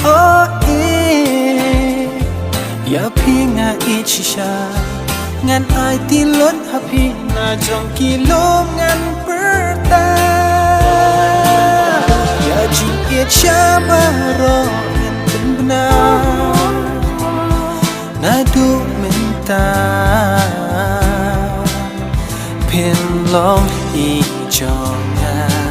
โอ้อย่าเพียงอิจฉางั้นอายที่ล้นหับพี่น่าจงกี่ลมงั้นเปิดตาอย่าจิงเอียดชามารอเห็นเป็นบนาน่าดูเหมือนตาเพียงลองอีจองงา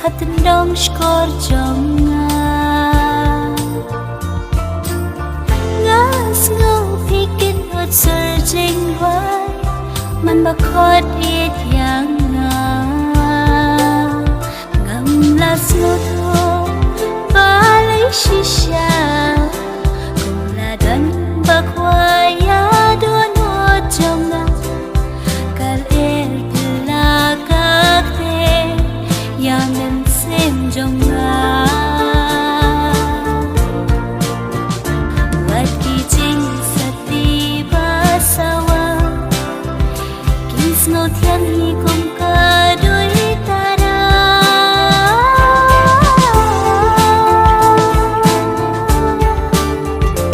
Hati dong skor jonga Ngas ngau pikin hot surging wai Man bakot it yang nga Ngam las nguto balay shisha Kung ladan bakwaya don hot jonga Kal tilakakte yang jonga wat kijing sa tiba sawa kis no tian hi kong ka